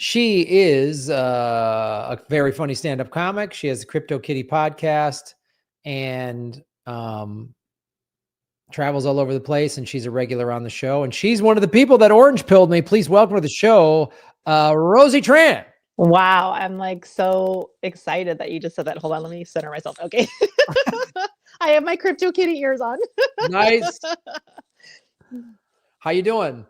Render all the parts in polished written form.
She is a very funny stand-up comic. She has a Crypto Kitty podcast and travels all over the place, and she's a regular on the show. And she's one of the people that orange pilled me. Please welcome to the show, Rosie Tran. Wow, I'm like so excited that you just said that. Hold on, let me center myself. Okay. I have my Crypto Kitty ears on. Nice. How you doing?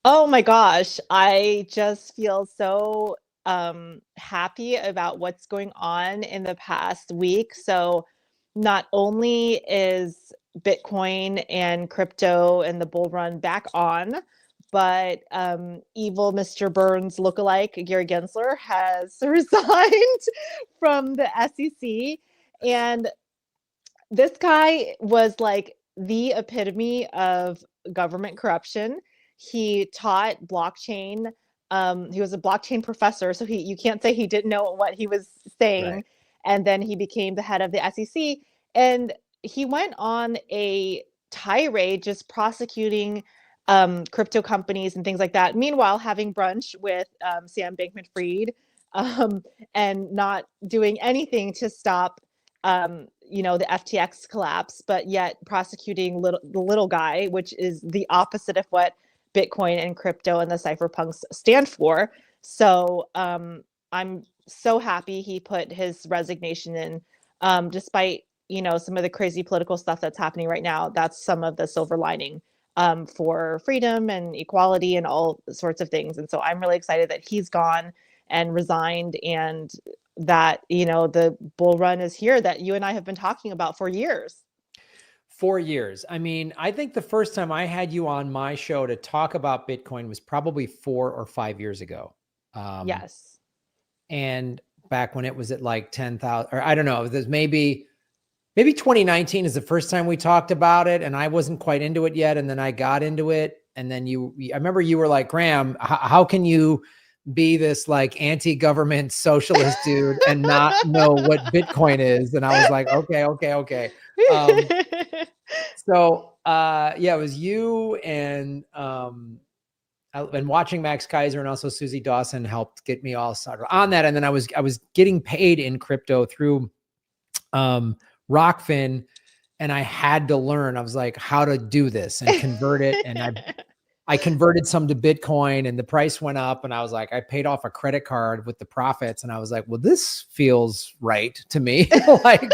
Oh my gosh, I just feel so happy about what's going on in the past week. So not only is Bitcoin and crypto and the bull run back on, but evil Mr. Burns lookalike Gary Gensler has resigned from the SEC. And this guy was like the epitome of government corruption. He taught blockchain. He was a blockchain professor, so you can't say he didn't know what he was saying. Right. And then he became the head of the SEC, and he went on a tirade just prosecuting crypto companies and things like that. Meanwhile, having brunch with Sam Bankman-Fried and not doing anything to stop the FTX collapse, but yet prosecuting the little guy, which is the opposite of what Bitcoin and crypto and the cypherpunks stand for. So I'm so happy he put his resignation in, despite some of the crazy political stuff that's happening right now. That's some of the silver lining for freedom and equality and all sorts of things. And so I'm really excited that he's gone and resigned, and that the bull run is here that you and I have been talking about for years. 4 years. I mean, I think the first time I had you on my show to talk about Bitcoin was probably 4 or 5 years ago. Yes. And back when it was at like 10,000, or I don't know, there's maybe 2019 is the first time we talked about it, and I wasn't quite into it yet. And then I got into it. And then I remember you were like, Graham, how can you be this like anti-government socialist dude and not know what Bitcoin is? And I was like, okay. So it was you and watching Max Kaiser and also Susie Dawson helped get me all started on that. And then I was getting paid in crypto through Rockfin, and I had to learn. I was like, how to do this and convert it. And I converted some to Bitcoin, and the price went up, and I was like, I paid off a credit card with the profits. And I was like, well, this feels right to me. Like,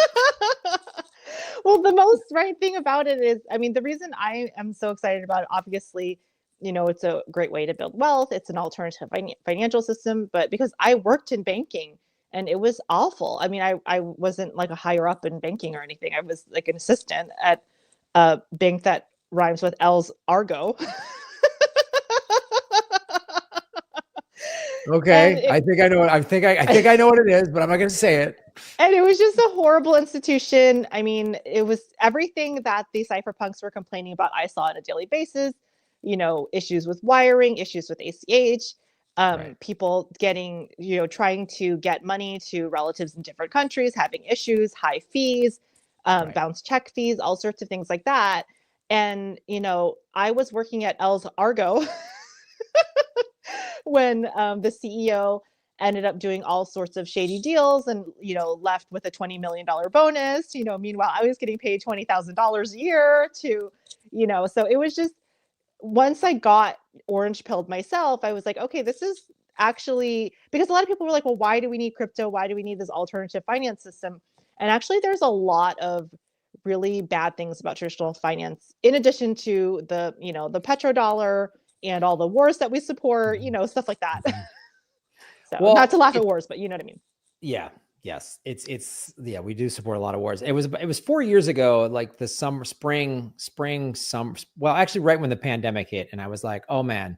well, the most right thing about it is, I mean, the reason I am so excited about it, obviously, it's a great way to build wealth. It's an alternative financial system, but because I worked in banking and it was awful. I mean, I wasn't like a higher up in banking or anything. I was like an assistant at a bank that rhymes with L's Argo. Okay, I think I know what I think I know what it is, but I'm not going to say it. And it was just a horrible institution. I mean, it was everything that the cypherpunks were complaining about. I saw on a daily basis, issues with wiring, issues with ACH, Right. people getting, trying to get money to relatives in different countries, having issues, high fees, Right. bounce check fees, all sorts of things like that. And, I was working at L's Argo when the CEO ended up doing all sorts of shady deals and, left with a $20 million bonus. Meanwhile, I was getting paid $20,000 a year to, so it was just, once I got orange pilled myself, I was like, okay, this is actually, because a lot of people were like, well, why do we need crypto? Why do we need this alternative finance system? And actually, there's a lot of really bad things about traditional finance, in addition to the, the petrodollar and all the wars that we support, stuff like that. So not to laugh at wars, but you know what I mean? Yeah. Yes. We do support a lot of wars. It was 4 years ago, like the spring, well, actually right when the pandemic hit. And I was like, oh man,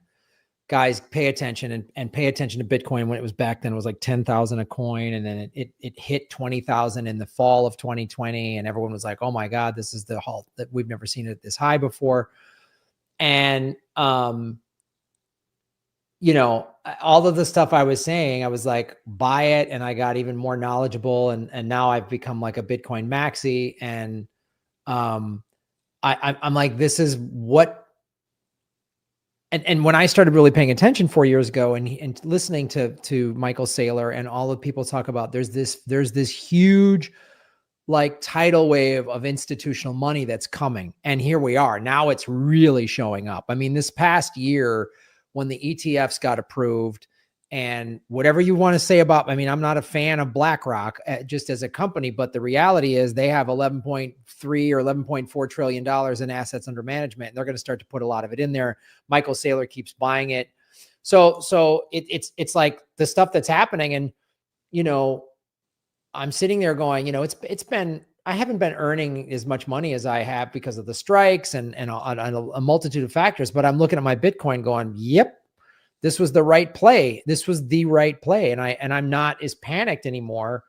guys, pay attention and pay attention to Bitcoin. When it was back then, it was like 10,000 a coin. And then it hit 20,000 in the fall of 2020. And everyone was like, oh my God, this is the halt that we've never seen it this high before. And, all of the stuff I was saying, I was like, buy it. And I got even more knowledgeable. And now I've become like a Bitcoin maxi. And I'm like, this is what and when I started really paying attention 4 years ago and listening to Michael Saylor and all the people talk about there's this huge like tidal wave of institutional money that's coming. And here we are. Now it's really showing up. I mean, this past year when the ETFs got approved and whatever you want to say about, I mean, I'm not a fan of BlackRock just as a company, but the reality is they have 11.3 or 11.4 trillion dollars in assets under management. And they're going to start to put a lot of it in there. Michael Saylor keeps buying it. So it's like the stuff that's happening. And, you know, I'm sitting there going, you know, it's been, I haven't been earning as much money as I have because of the strikes and a multitude of factors, but I'm looking at my Bitcoin going, yep, this was the right play. This was the right play. And I'm not as panicked anymore